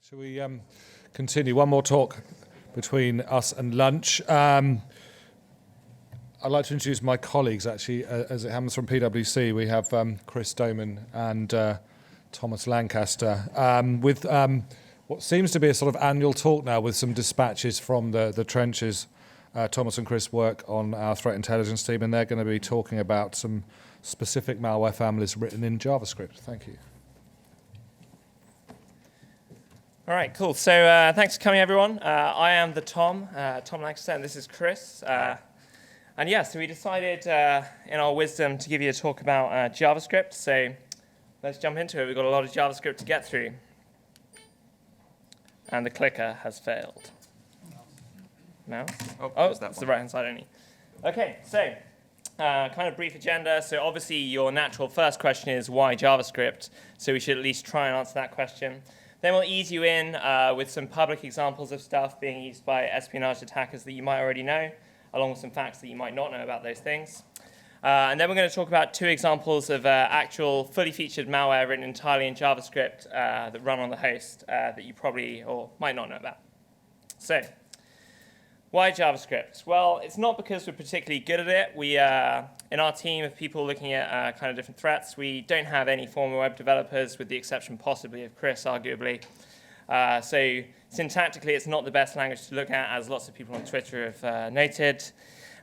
Shall we continue? One more talk between us and lunch. I'd like to introduce my colleagues, actually, as it happens from PwC. We have Chris Doman and Thomas Lancaster, with what seems to be a sort of annual talk now with some dispatches from the trenches. Thomas and Chris work on our threat intelligence team, and they're going to be talking about some specific malware families written in JavaScript. Thank you. All right, cool. So thanks for coming, everyone. I am Tom Lancaster, and this is Chris. And yeah, so we decided in our wisdom to give you a talk about JavaScript. So let's jump into it. We've got a lot of JavaScript to get through. And the clicker has failed. Mouse? Oh, it's the right-hand side only. OK, so kind of brief agenda. So obviously, your natural first question is, why JavaScript? So we should at least try and answer that question. Then we'll ease you in with some public examples of stuff being used by espionage attackers that you might already know, along with some facts that you might not know about those things. And then we're going to talk about two examples of actual fully featured malware written entirely in JavaScript that run on the host that you probably or might not know about. So, why JavaScript? Well, it's not because we're particularly good at it. We, in our team of people looking at kind of different threats, we don't have any former web developers, with the exception possibly of Chris, arguably. So syntactically, it's not the best language to look at, as lots of people on Twitter have noted.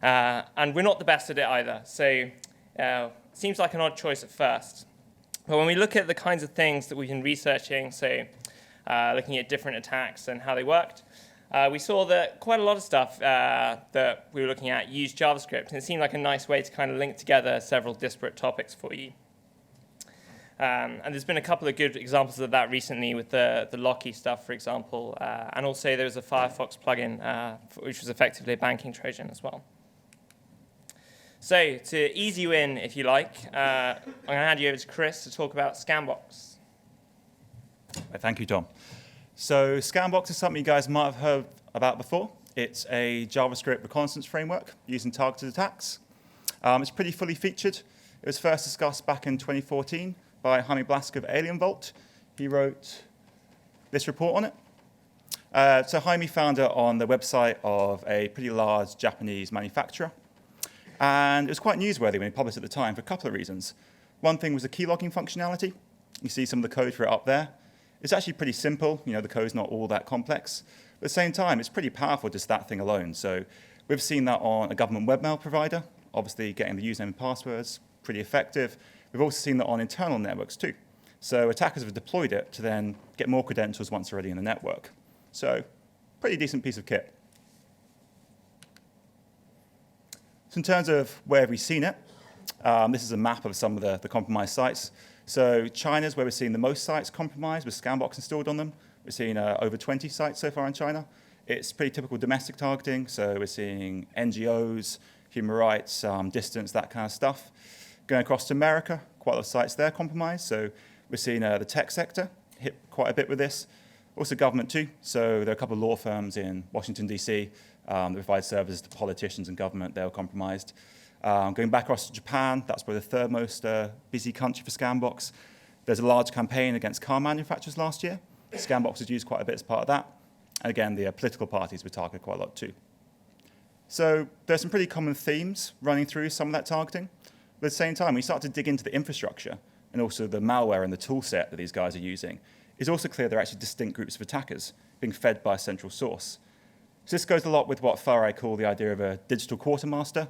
And we're not the best at it either. So it seems like an odd choice at first. But when we look at the kinds of things that we've been researching, so looking at different attacks and how they worked, we saw that quite a lot of stuff that we were looking at used JavaScript, and it seemed like a nice way to kind of link together several disparate topics for you. And there's been a couple of good examples of that recently with the Locky stuff, for example, and also there was a Firefox plugin, which was effectively a banking Trojan as well. So to ease you in, if you like, I'm going to hand you over to Chris to talk about Scambox. Thank you, Tom. So Scambox is something you guys might have heard about before. It's a JavaScript reconnaissance framework using targeted attacks. It's pretty fully featured. It was first discussed back in 2014 by Jaime Blask of Alien Vault. He wrote this report on it. So Jaime found it on the website of a pretty large Japanese manufacturer. And it was quite newsworthy when he published at the time for a couple of reasons. One thing was the keylogging functionality. You see some of the code for it up there. It's actually pretty simple. You know, the code's not all that complex. But at the same time, it's pretty powerful, just that thing alone. So we've seen that on a government webmail provider. Obviously, getting the username and passwords, pretty effective. We've also seen that on internal networks, too. So attackers have deployed it to then get more credentials once already in the network. So pretty decent piece of kit. So in terms of where have we seen it, this is a map of some of the compromised sites. So China's where we're seeing the most sites compromised with Scambox installed on them. We're seeing over 20 sites so far in China. It's pretty typical domestic targeting. So we're seeing NGOs, human rights, distance, that kind of stuff. Going across to America, quite a lot of sites there compromised. So we're seeing the tech sector hit quite a bit with this. Also government too. So there are a couple of law firms in Washington, D.C. That provide services to politicians and government. They were compromised. Going back across to Japan, that's probably the third most busy country for Scambox. There's a large campaign against car manufacturers last year. Scambox was used quite a bit as part of that. And again, the political parties were targeted quite a lot too. So there's some pretty common themes running through some of that targeting. But at the same time, when you start to dig into the infrastructure and also the malware and the tool set that these guys are using, it's also clear they're actually distinct groups of attackers being fed by a central source. So this goes a lot with what Farai called the idea of a digital quartermaster.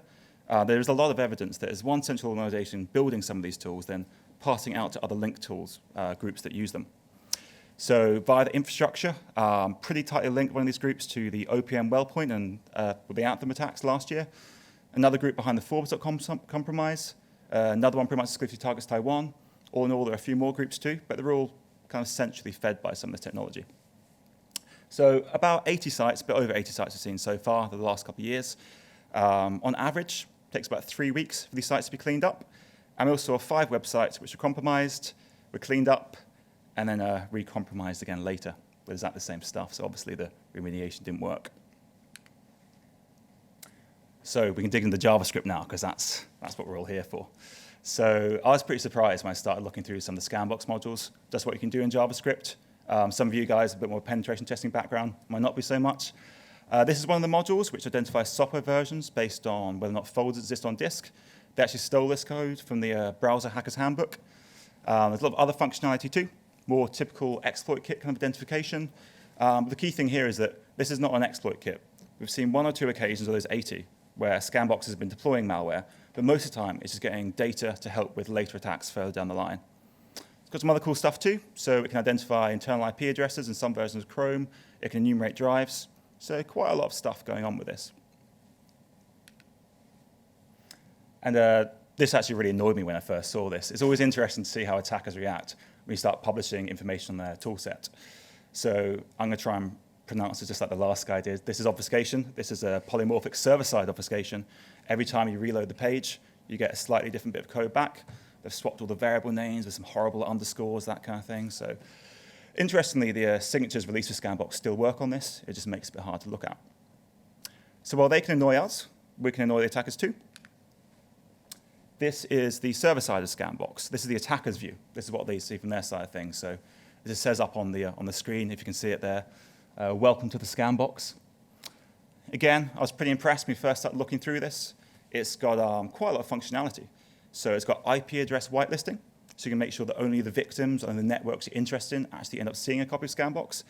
There is a lot of evidence that there's one central organization building some of these tools, then passing out to other link tools, groups that use them. So via the infrastructure, pretty tightly linked one of these groups to the OPM Wellpoint and with the Anthem attacks last year. Another group behind the Forbes.com compromise. Another one pretty much exclusively targets Taiwan. All in all, there are a few more groups too, but they're all kind of centrally fed by some of this technology. So about 80 sites, a bit over 80 sites we've seen so far the last couple of years. On average, it takes about 3 weeks for these sites to be cleaned up. And we also saw 5 websites which were compromised, were cleaned up, and then re-compromised again later with exactly the same stuff. So obviously the remediation didn't work. So we can dig into JavaScript now, because that's what we're all here for. So I was pretty surprised when I started looking through some of the Scambox modules, just what you can do in JavaScript. Some of you guys have a bit more penetration testing background, might not be so much. This is one of the modules which identifies software versions based on whether or not folders exist on disk. They actually stole this code from the browser hacker's handbook. There's a lot of other functionality too, more typical exploit kit kind of identification. The key thing here is that this is not an exploit kit. We've seen 1 or 2 occasions of those 80 where Scambox has been deploying malware, but most of the time it's just getting data to help with later attacks further down the line. It's got some other cool stuff too, so it can identify internal IP addresses in some versions of Chrome, it can enumerate drives, so quite a lot of stuff going on with this. And this actually really annoyed me when I first saw this. It's always interesting to see how attackers react when you start publishing information on their toolset. So I'm going to try and pronounce it just like the last guy did. This is obfuscation. This is a polymorphic server-side obfuscation. Every time you reload the page, you get a slightly different bit of code back. They've swapped all the variable names with some horrible underscores, that kind of thing. So interestingly, the signatures released for Scambox still work on this. It just makes it a bit hard to look at. So while they can annoy us, we can annoy the attackers too. This is the server side of Scambox. This is the attacker's view. This is what they see from their side of things. So as it says up on the screen, if you can see it there, welcome to the Scambox. Again, I was pretty impressed when we first started looking through this. It's got quite a lot of functionality. So it's got IP address whitelisting, so you can make sure that only the victims and the networks you're interested in actually end up seeing a copy of Scambox.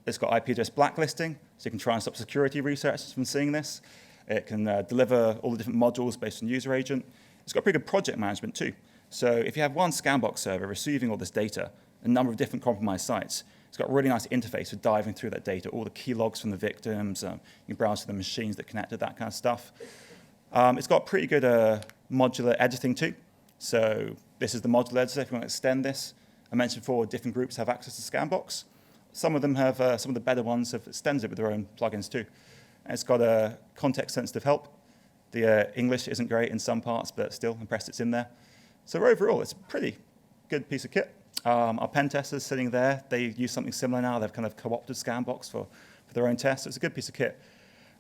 It's got IP address blacklisting, so you can try and stop security researchers from seeing this. It can deliver all the different modules based on user agent. It's got pretty good project management too. So if you have one Scambox server receiving all this data, a number of different compromised sites, it's got a really nice interface for diving through that data, all the key logs from the victims, you can browse to the machines that connected, that kind of stuff. It's got pretty good modular editing too. So this is the modular editor if you want to extend this. I mentioned before different groups have access to Scambox. Some of them have, some of the better ones have extended it with their own plugins too. And it's got a context-sensitive help. The English isn't great in some parts, but still impressed it's in there. So overall, it's a pretty good piece of kit. Our pen testers sitting there, they use something similar now. They've kind of co-opted Scambox for their own tests. So it's a good piece of kit.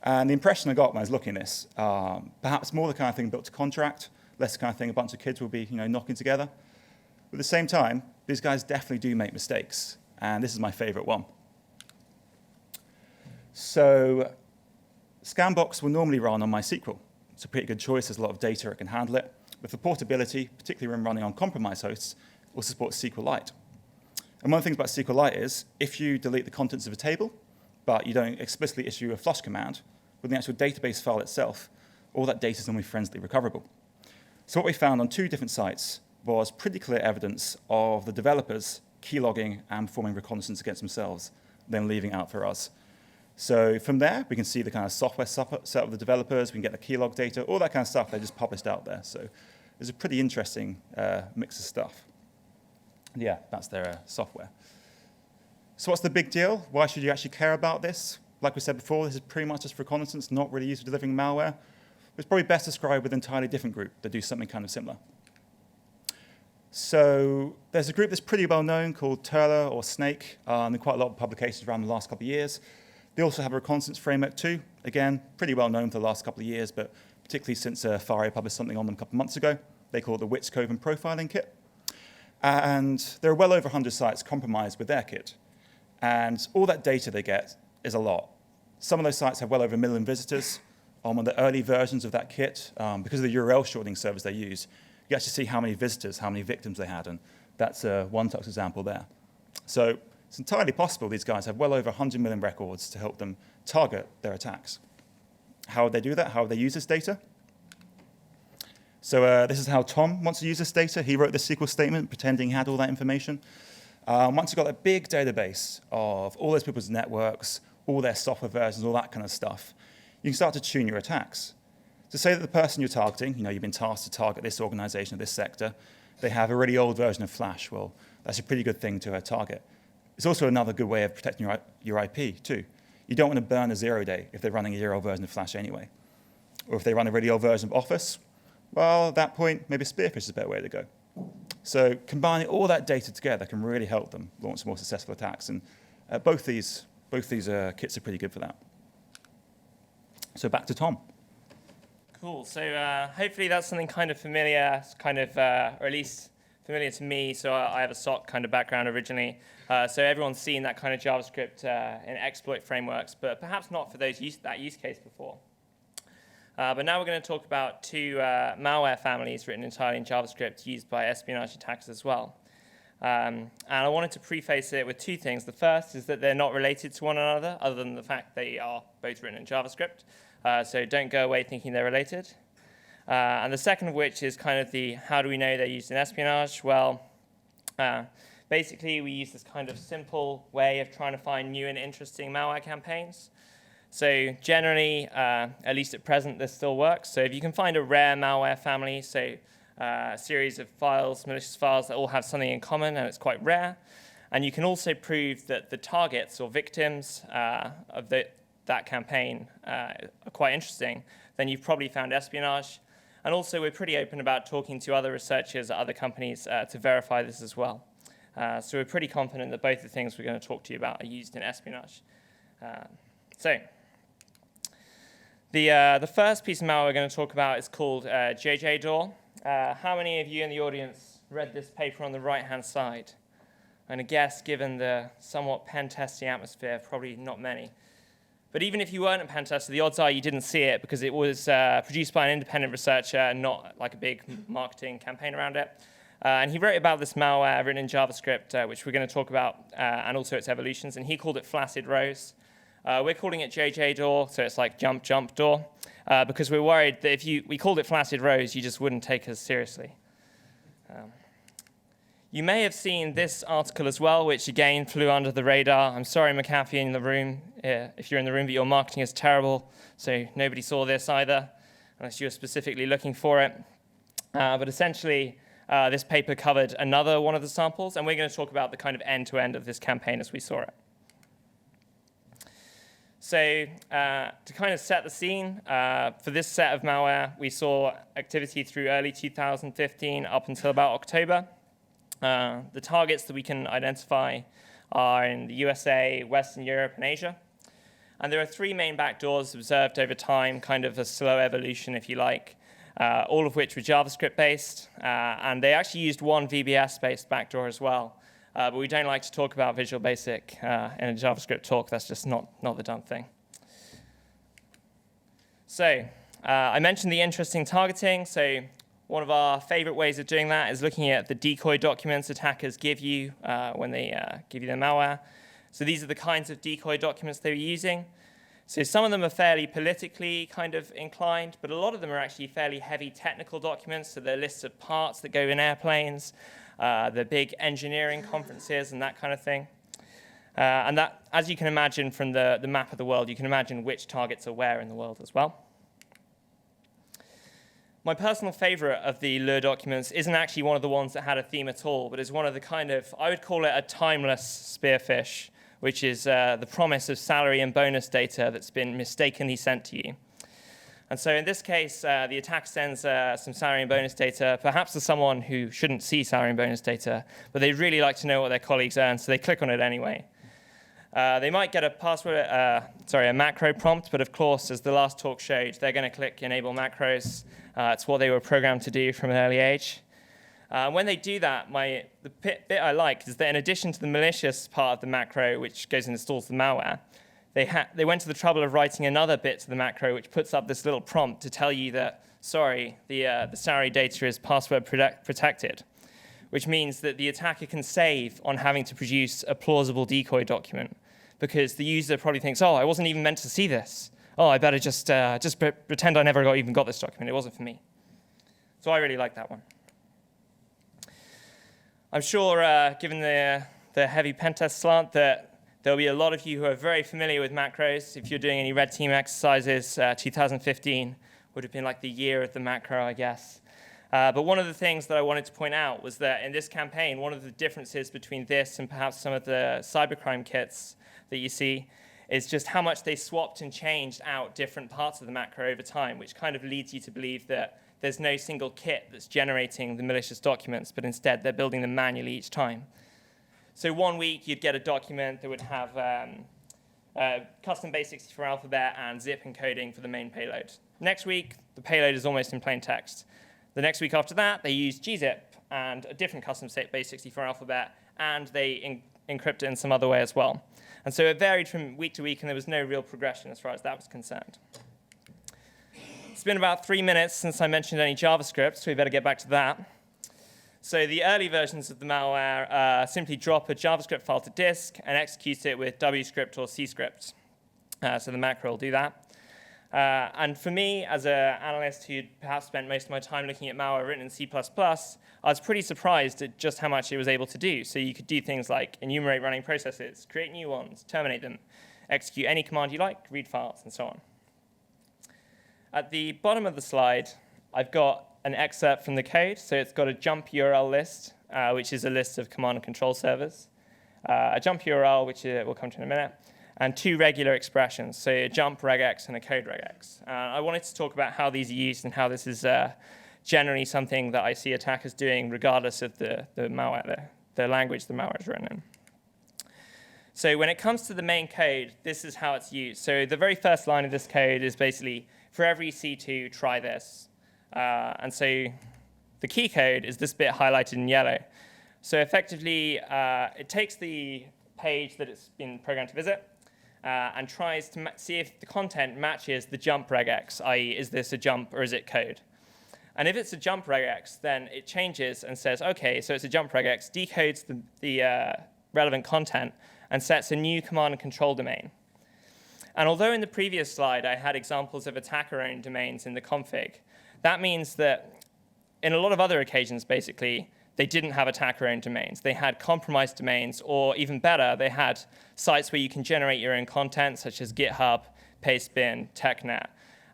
And the impression I got when I was looking at this, perhaps more the kind of thing built to contract, less the kind of thing a bunch of kids will be knocking together. But at the same time, these guys definitely do make mistakes. And this is my favorite one. So Scambox will normally run on MySQL. It's a pretty good choice. There's a lot of data. It can handle it. But for portability, particularly when running on compromised hosts, it will support SQLite. And one of the things about SQLite is if you delete the contents of a table, but you don't explicitly issue a flush command, with the actual database file itself, all that data is normally forensically recoverable. So what we found on 2 different sites was pretty clear evidence of the developers keylogging and performing reconnaissance against themselves, then leaving out for us. So from there, we can see the kind of software set of the developers, we can get the keylog data, all that kind of stuff they just published out there. So it's a pretty interesting mix of stuff. Yeah, that's their software. So what's the big deal? Why should you actually care about this? Like we said before, this is pretty much just reconnaissance, not really used for delivering malware. It's probably best described with an entirely different group that do something kind of similar. So there's a group that's pretty well known called Turler or Snake. There are quite a lot of publications around the last couple of years. They also have a reconnaissance framework too. Again, pretty well known for the last couple of years, but particularly since FARI published something on them a couple of months ago. They call it the Witz-Coven profiling kit. And there are well over 100 sites compromised with their kit. And all that data they get is a lot. Some of those sites have well over 1 million visitors. On the early versions of that kit, because of the URL shortening service they use, you actually see how many visitors, how many victims they had. And that's a one-touch example there. So it's entirely possible these guys have well over 100 million records to help them target their attacks. How would they do that? How would they use this data? So this is how Tom wants to use this data. He wrote this SQL statement pretending he had all that information. Once you've got a big database of all those people's networks, all their software versions, all that kind of stuff, you can start to tune your attacks. To say that the person you're targeting, you've been tasked to target this organization or this sector, they have a really old version of Flash. Well, that's a pretty good thing to target. It's also another good way of protecting your IP, too. You don't want to burn a 0-day if they're running a year-old version of Flash anyway. Or if they run a really old version of Office, well, at that point, maybe Spearfish is a better way to go. So combining all that data together can really help them launch more successful attacks. And both these kits are pretty good for that. So back to Tom. Cool. So hopefully that's something kind of familiar, or at least familiar to me. So I have a SOC kind of background originally. So everyone's seen that kind of JavaScript in exploit frameworks, but perhaps not for that use case before. But now we're going to talk about two malware families written entirely in JavaScript used by espionage attackers as well. And I wanted to preface it with two things. The first is that they're not related to one another, other than the fact they are both written in JavaScript. So don't go away thinking they're related. And the second of which is kind of the how do we know they're used in espionage? Well, basically we use this kind of simple way of trying to find new and interesting malware campaigns. So generally, at least at present, this still works. So if you can find a rare malware family, so a series of files, malicious files that all have something in common, and it's quite rare, and you can also prove that the targets or victims of that campaign are quite interesting, then you've probably found espionage. And also, we're pretty open about talking to other researchers at other companies to verify this as well. So we're pretty confident that both the things we're going to talk to you about are used in espionage. The first piece of malware we're going to talk about is called JJDOR. How many of you in the audience read this paper on the right-hand side? I'm going to guess, given the somewhat pen-testing atmosphere, probably not many. But even if you weren't a pen tester, the odds are you didn't see it because it was produced by an independent researcher and not like a big marketing campaign around it. And he wrote about this malware written in JavaScript, which we're going to talk about, and also its evolutions, and he called it Flaccid Rose. We're calling it JJDOR, so it's like jump door, because we're worried that if we called it Flaccid Rose, you just wouldn't take us seriously. You may have seen this article as well, which again flew under the radar. I'm sorry, McAfee, in the room, if you're in the room, but your marketing is terrible, so nobody saw this either, unless you were specifically looking for it. But essentially, this paper covered another one of the samples, and we're going to talk about the kind of end-to-end of this campaign as we saw it. So to kind of set the scene, for this set of malware, we saw activity through early 2015 up until about October. The targets that we can identify are in the USA, Western Europe, and Asia. And there are three main backdoors observed over time, kind of a slow evolution, if you like, all of which were JavaScript-based. And they actually used one VBS-based backdoor as well. But we don't like to talk about Visual Basic in a JavaScript talk. That's just not the done thing. So I mentioned the interesting targeting. So one of our favorite ways of doing that is looking at the decoy documents attackers give you when they give you their malware. So these are the kinds of decoy documents they were using. So some of them are fairly politically kind of inclined, but a lot of them are actually fairly heavy technical documents. So they're lists of parts that go in airplanes, the big engineering conferences and that kind of thing. And that, as you can imagine from the map of the world, you can imagine which targets are where in the world as well. My personal favorite of the Lure documents isn't actually one of the ones that had a theme at all, but is one of the kind of, I would call it a timeless spearfish, which is the promise of salary and bonus data that's been mistakenly sent to you. And so in this case, the attack sends some salary and bonus data, perhaps to someone who shouldn't see salary and bonus data, but they'd really like to know what their colleagues earn, so they click on it anyway. They might get a macro prompt, but of course, as the last talk showed, they're going to click Enable Macros. It's what they were programmed to do from an early age. When they do that, the bit I like is that in addition to the malicious part of the macro, which goes and installs the malware, they went to the trouble of writing another bit to the macro, which puts up this little prompt to tell you that, sorry, the salary data is password protected, which means that the attacker can save on having to produce a plausible decoy document, because the user probably thinks, oh, I wasn't even meant to see this. Oh, I better just pretend I never even got this document. It wasn't for me. So I really like that one. I'm sure, given the heavy pen test slant, that there'll be a lot of you who are very familiar with macros. If you're doing any red team exercises, 2015 would have been like the year of the macro, I guess. But one of the things that I wanted to point out was that in this campaign, one of the differences between this and perhaps some of the cybercrime kits that you see is just how much they swapped and changed out different parts of the macro over time, which kind of leads you to believe that there's no single kit that's generating the malicious documents, but instead they're building them manually each time. So one week you'd get a document that would have custom basics for alphabet and zip encoding for the main payload. Next week, the payload is almost in plain text. The next week after that, they use gzip and a different custom base 64 alphabet, and they encrypt it in some other way as well. And so it varied from week to week, and there was no real progression as far as that was concerned. It's been about 3 minutes since I mentioned any JavaScript, so we better get back to that. So the early versions of the malware simply drop a JavaScript file to disk and execute it with WScript or CScript. So the macro will do that. And for me, as an analyst who perhaps spent most of my time looking at malware written in C++, I was pretty surprised at just how much it was able to do. So you could do things like enumerate running processes, create new ones, terminate them, execute any command you like, read files, and so on. At the bottom of the slide, I've got an excerpt from the code. So it's got a jump URL list, which is a list of command and control servers, a jump URL, which we'll come to in a minute, and 2 regular expressions, so a jump regex and a code regex. I wanted to talk about how these are used and how this is generally something that I see attackers doing regardless of the malware, the language the malware is written in. So when it comes to the main code, this is how it's used. So the very first line of this code is basically, for every C2, try this. And so the key code is this bit highlighted in yellow. So effectively, it takes the page that it's been programmed to visit, and tries to see if the content matches the jump regex, i.e., is this a jump or is it code? And if it's a jump regex, then it changes and says, OK, so it's a jump regex, decodes the relevant content, and sets a new command and control domain. And although in the previous slide I had examples of attacker-owned domains in the config, that means that in a lot of other occasions, basically, they didn't have attacker-owned domains. They had compromised domains, or even better, they had sites where you can generate your own content, such as GitHub, Pastebin, TechNet.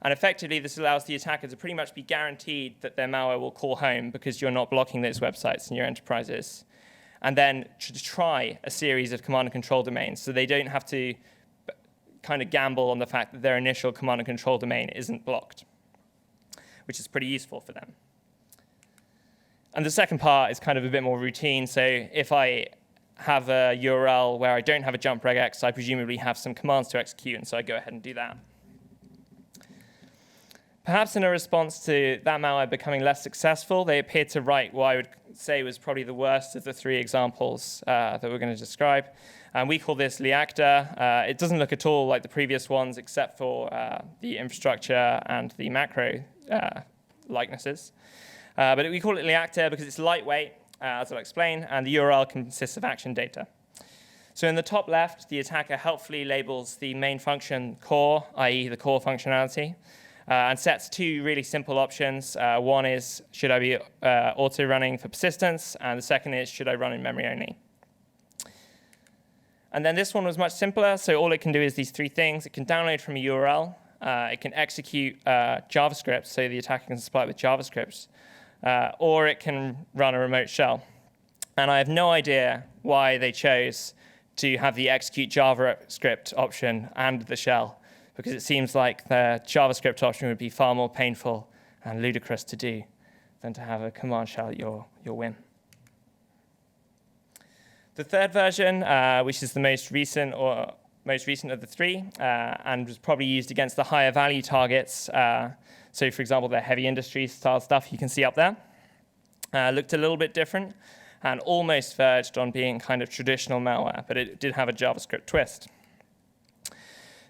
And effectively, this allows the attacker to pretty much be guaranteed that their malware will call home because you're not blocking those websites in your enterprises. And then to try a series of command and control domains, so they don't have to kind of gamble on the fact that their initial command and control domain isn't blocked, which is pretty useful for them. And the second part is kind of a bit more routine. So if I have a URL where I don't have a jump regex, I presumably have some commands to execute, and so I go ahead and do that. Perhaps in a response to that malware becoming less successful, they appeared to write what I would say was probably the worst of the 3 examples that we're going to describe. And we call this Liacta. It doesn't look at all like the previous ones, except for the infrastructure and the macro likenesses. But we call it Liacta because it's lightweight, as I'll explain, and the URL consists of action data. So in the top left, the attacker helpfully labels the main function core, i.e. the core functionality, and sets 2 really simple options. One is, should I be auto-running for persistence? And the second is, should I run in memory only? And then this one was much simpler. So all it can do is these 3 things. It can download from a URL. It can execute JavaScript, so the attacker can supply it with JavaScript. Or it can run a remote shell. And I have no idea why they chose to have the execute JavaScript option and the shell, because it seems like the JavaScript option would be far more painful and ludicrous to do than to have a command shell at your whim. The third version, which is the most recent of the 3, and was probably used against the higher value targets. So, for example, the heavy industry style stuff you can see up there looked a little bit different and almost verged on being kind of traditional malware, but it did have a JavaScript twist.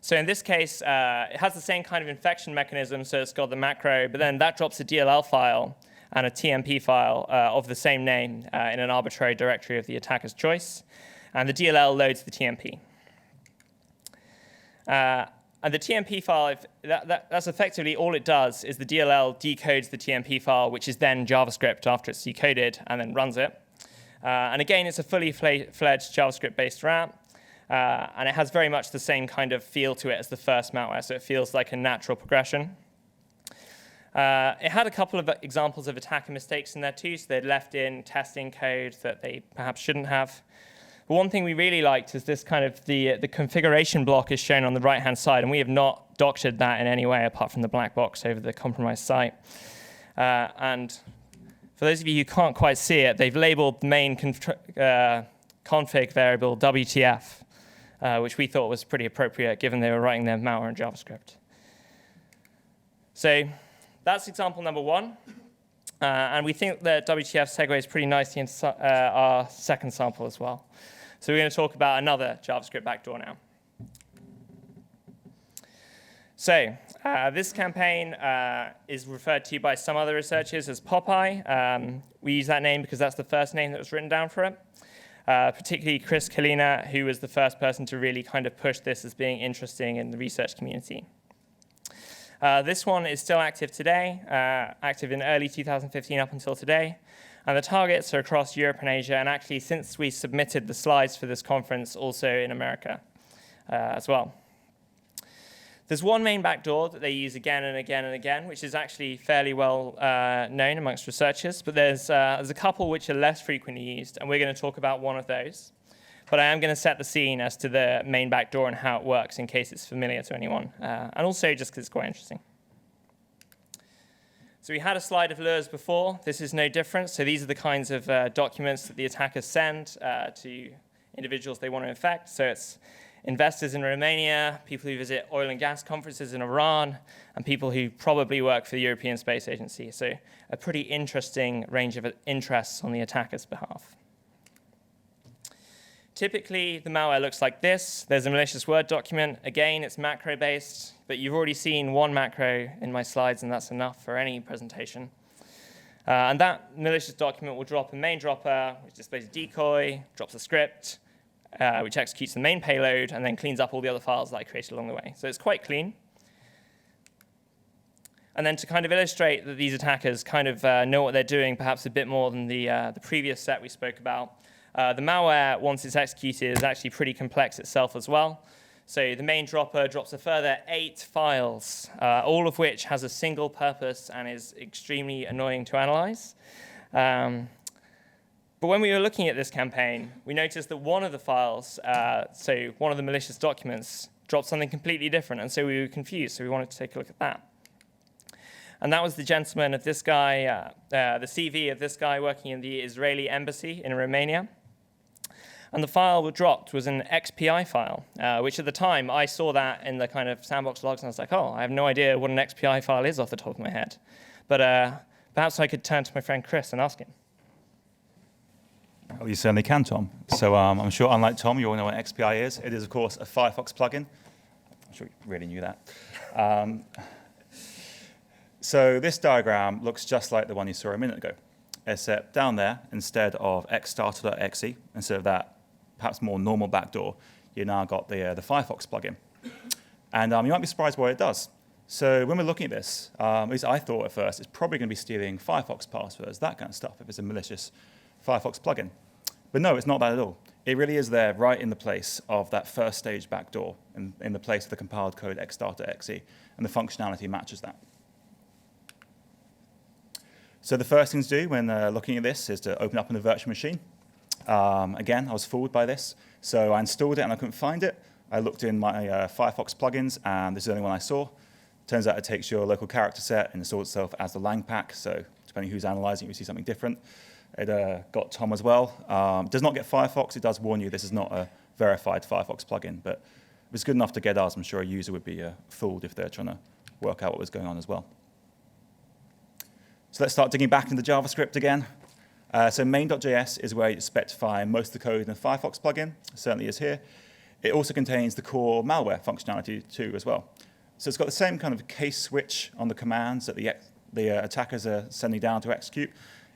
So in this case, it has the same kind of infection mechanism, so it's got the macro, but then that drops a DLL file and a TMP file of the same name in an arbitrary directory of the attacker's choice, and the DLL loads the TMP. And the TMP file, that's effectively all it does is the DLL decodes the TMP file, which is then JavaScript after it's decoded, and then runs it. And again, it's a fully fledged JavaScript-based rat, and it has very much the same kind of feel to it as the first malware, so it feels like a natural progression. It had a couple of examples of attacker mistakes in there too, so they'd left in testing code that they perhaps shouldn't have. But one thing we really liked is this kind of the configuration block is shown on the right-hand side, and we have not doctored that in any way apart from the black box over the compromised site. And for those of you who can't quite see it, they've labeled the main config variable WTF, which we thought was pretty appropriate given they were writing their malware in JavaScript. So that's example number 1. And we think that WTF segues pretty nicely into our second sample as well. So we're going to talk about another JavaScript backdoor now. So this campaign is referred to by some other researchers as Popeye. We use that name because that's the first name that was written down for it. Particularly Chris Kalina, who was the first person to really kind of push this as being interesting in the research community. This one is still active today, active in early 2015 up until today. And the targets are across Europe and Asia, and actually since we submitted the slides for this conference, also in America as well. There's one main backdoor that they use again and again and again, which is actually fairly well known amongst researchers, but there's a couple which are less frequently used, and we're going to talk about one of those. But I am going to set the scene as to the main backdoor and how it works in case it's familiar to anyone, and also just because it's quite interesting. So we had a slide of lures before. This is no different. So these are the kinds of documents that the attackers send to individuals they want to infect. So it's investors in Romania, people who visit oil and gas conferences in Iran, and people who probably work for the European Space Agency. So a pretty interesting range of interests on the attacker's behalf. Typically, the malware looks like this. There's a malicious Word document. Again, it's macro-based, but you've already seen one macro in my slides, and that's enough for any presentation. And that malicious document will drop a main dropper, which displays a decoy, drops a script, which executes the main payload, and then cleans up all the other files that I created along the way. So it's quite clean. And then to kind of illustrate that these attackers kind of know what they're doing, perhaps a bit more than the previous set we spoke about, the malware, once it's executed, is actually pretty complex itself as well. So the main dropper drops a further 8 files, all of which has a single purpose and is extremely annoying to analyze. But when we were looking at this campaign, we noticed that one of the files, so one of the malicious documents, dropped something completely different, and so we were confused, so we wanted to take a look at that. And that was the gentleman of this guy, the CV of this guy working in the Israeli embassy in Romania. And the file we dropped was an XPI file, which at the time I saw that in the kind of sandbox logs, and I was like, oh, I have no idea what an XPI file is off the top of my head. But perhaps I could turn to my friend Chris and ask him. Well, you certainly can, Tom. So I'm sure, unlike Tom, you all know what XPI is. It is, of course, a Firefox plugin. I'm sure you really knew that. So this diagram looks just like the one you saw a minute ago, except down there, instead of xstarter.exe, instead of that perhaps more normal backdoor, you now got the Firefox plugin. And you might be surprised what it does. So when we're looking at this, at least I thought at first, it's probably going to be stealing Firefox passwords, that kind of stuff, if it's a malicious Firefox plugin. But no, it's not that at all. It really is there right in the place of that first stage backdoor, in the place of the compiled code xstarter.exe, and the functionality matches that. So the first thing to do when looking at this is to open up in a virtual machine. Again, I was fooled by this. So I installed it and I couldn't find it. I looked in my Firefox plugins, and this is the only one I saw. Turns out it takes your local character set and installs itself as the lang pack. So depending who's analyzing, you see something different. It got Tom as well. It does not get Firefox. It does warn you this is not a verified Firefox plugin. But if it's good enough to get us, I'm sure a user would be fooled if they're trying to work out what was going on as well. So let's start digging back into JavaScript again. So main.js is where you expect to find most of the code in a Firefox plugin. It certainly is here. It also contains the core malware functionality too as well. So it's got the same kind of case switch on the commands that the attackers are sending down to execute.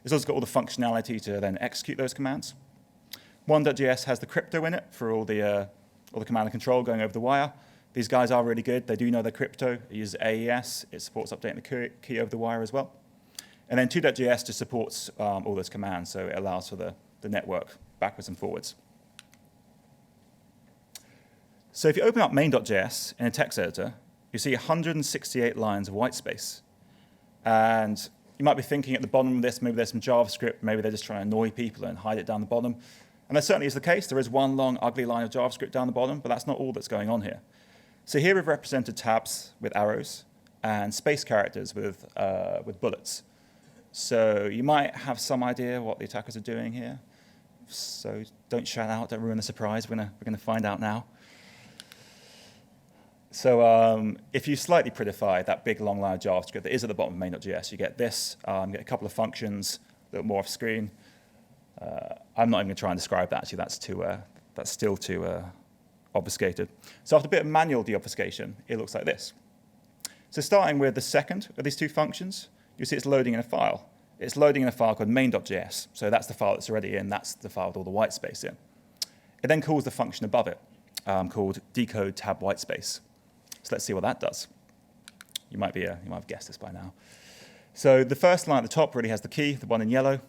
It's also got all the functionality to then execute those commands. 1.js has the crypto in it for all the command and control going over the wire. These guys are really good. They do know their crypto. It uses AES. It supports updating the key over the wire as well. And then 2.js just supports all those commands, so it allows for the network backwards and forwards. So if you open up main.js in a text editor, you see 168 lines of white space. And you might be thinking at the bottom of this, maybe there's some JavaScript, maybe they're just trying to annoy people and hide it down the bottom. And that certainly is the case. There is one long, ugly line of JavaScript down the bottom, but that's not all that's going on here. So here we've represented tabs with arrows and space characters with bullets. So you might have some idea what the attackers are doing here. So don't shout out, don't ruin the surprise. We're going to find out now. So if you slightly prettify that big long line of JavaScript that is at the bottom of main.js, you get this. You get a couple of functions, a little more off screen. I'm not even going to try and describe that. Actually, that's still too obfuscated. So after a bit of manual deobfuscation, it looks like this. So starting with the second of these two functions, you see it's loading in a file. It's loading in a file called main.js. So that's the file that's already in. That's the file with all the white space in. It then calls the function above it called decode tab whitespace. So let's see what that does. You might have guessed this by now. So the first line at the top really has the key, the one in yellow.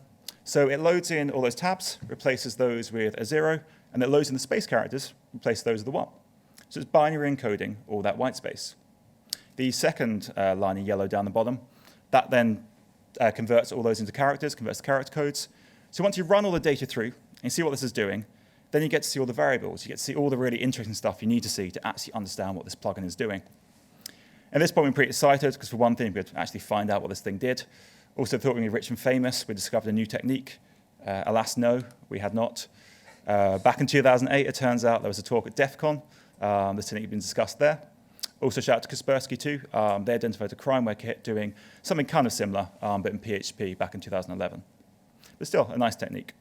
So it loads in all those tabs, replaces those with a 0, and it loads in the space characters, replaces those with a 1. So it's binary encoding all that white space. The second line in yellow down the bottom, that then converts all those into characters, converts the character codes. So once you run all the data through and you see what this is doing, then you get to see all the variables. You get to see all the really interesting stuff you need to see to actually understand what this plugin is doing. At this point, we're pretty excited, because for one thing, we could actually find out what this thing did. Also thought we'd be rich and famous. We discovered a new technique. Alas, no, we had not. Back in 2008, it turns out there was a talk at DEF CON. This technique had been discussed there. Also, shout out to CRESTCon too. They identified a crimeware kit doing something kind of similar, but in PHP back in 2011. But still, a nice technique.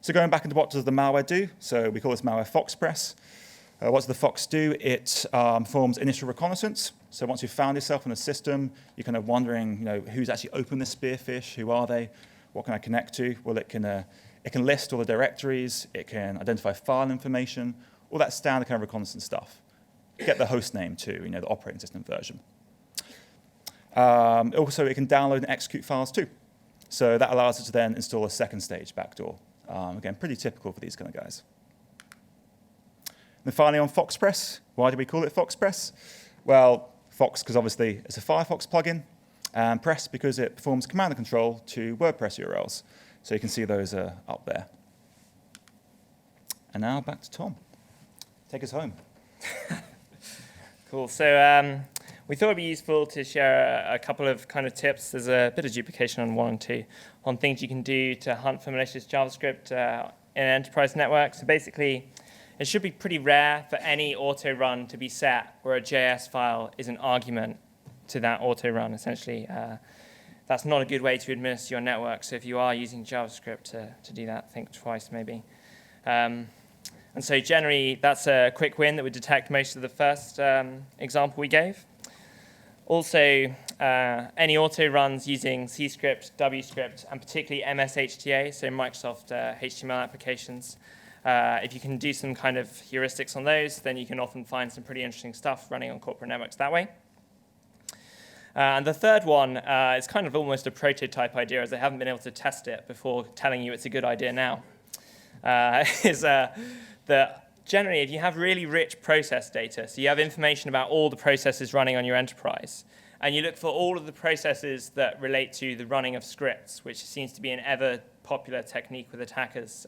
So going back into what does the malware do? So we call this malware FoxPress. What does the Fox do? It performs initial reconnaissance. So once you've found yourself in a system, you're kind of wondering, who's actually opened this spearfish? Who are they? What can I connect to? Well, it can list all the directories. It can identify file information, all that standard kind of reconnaissance stuff. Get the host name too, the operating system version. Also, it can download and execute files too. So that allows it to then install a second stage backdoor. Again, pretty typical for these kind of guys. And finally on FoxPress, why do we call it FoxPress? Well, Fox, because obviously it's a Firefox plugin, and Press, because it performs command and control to WordPress URLs. So you can see those up there. And now back to Tom. Take us home. Cool. So we thought it'd be useful to share a couple of kind of tips. There's a bit of duplication on 1 and 2 on things you can do to hunt for malicious JavaScript in an enterprise network. So basically, it should be pretty rare for any auto run to be set where a JS file is an argument to that auto run. Essentially, that's not a good way to administer your network. So if you are using JavaScript to do that, think twice maybe. And so generally, that's a quick win that would detect most of the first example we gave. Also, any auto runs using C script, W script, and particularly MSHTA, so Microsoft HTML applications. If you can do some kind of heuristics on those, then you can often find some pretty interesting stuff running on corporate networks that way. And the third one is kind of almost a prototype idea, as I haven't been able to test it before telling you it's a good idea now, is that generally, if you have really rich process data, so you have information about all the processes running on your enterprise, and you look for all of the processes that relate to the running of scripts, which seems to be an ever popular technique with attackers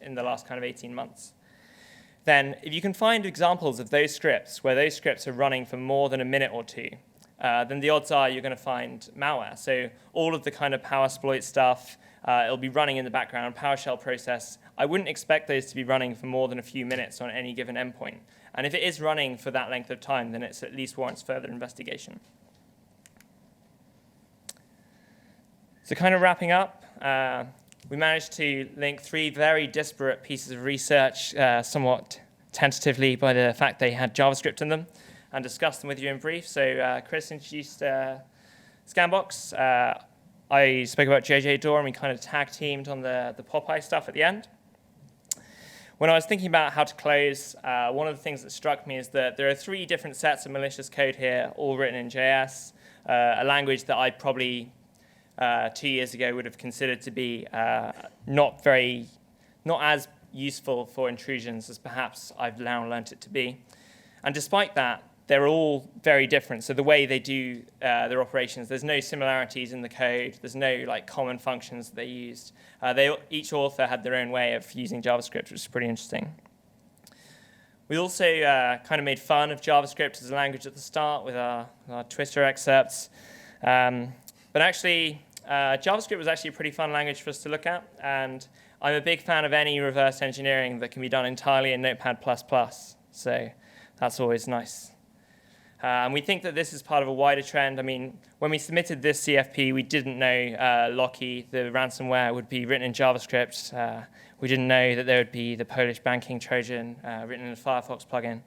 in the last kind of 18 months, then if you can find examples of those scripts where those scripts are running for more than a minute or two, then the odds are you're going to find malware. So all of the kind of PowerSploit stuff, it'll be running in the background, PowerShell process. I wouldn't expect those to be running for more than a few minutes on any given endpoint. And if it is running for that length of time, then it at least warrants further investigation. So kind of wrapping up, we managed to link 3 very disparate pieces of research, somewhat tentatively by the fact they had JavaScript in them, and discuss them with you in brief. So Chris introduced Scambox. I spoke about JJ Door, and we kind of tag-teamed on the Popeye stuff at the end. When I was thinking about how to close, one of the things that struck me is that there are 3 different sets of malicious code here, all written in JS, a language that I probably 2 years ago would have considered to be not as useful for intrusions as perhaps I've now learnt it to be. And despite that, they're all very different. So the way they do their operations, there's no similarities in the code. There's no common functions that they used. Each author had their own way of using JavaScript, which is pretty interesting. We also kind of made fun of JavaScript as a language at the start with our Twitter excerpts. But actually, JavaScript was actually a pretty fun language for us to look at. And I'm a big fan of any reverse engineering that can be done entirely in Notepad++. So That's always nice. And we think that this is part of a wider trend. I mean, when we submitted this CFP, we didn't know Locky, the ransomware, would be written in JavaScript. We didn't know that there would be the Polish banking Trojan written in a Firefox plugin.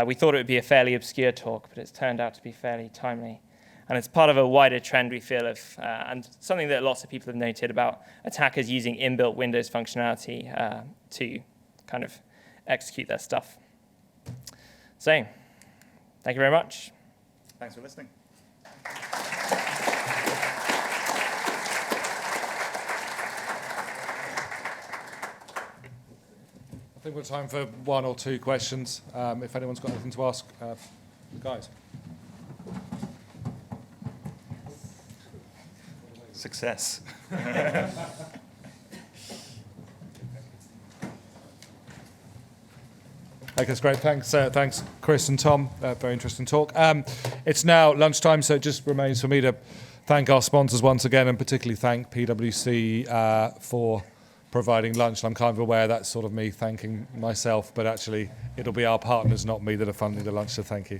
We thought it would be a fairly obscure talk, but it's turned out to be fairly timely. And it's part of a wider trend, we feel, of, and something that lots of people have noted about attackers using inbuilt Windows functionality to kind of execute their stuff. So, thank you very much. Thanks for listening. I think we've got time for one or two questions. If anyone's got anything to ask, guys. Success. Okay, that's great. Thanks, Chris and Tom. Very interesting talk. It's now lunchtime, so it just remains for me to thank our sponsors once again, and particularly thank PwC for providing lunch. I'm kind of aware that's sort of me thanking myself, but actually it'll be our partners, not me, that are funding the lunch, so thank you.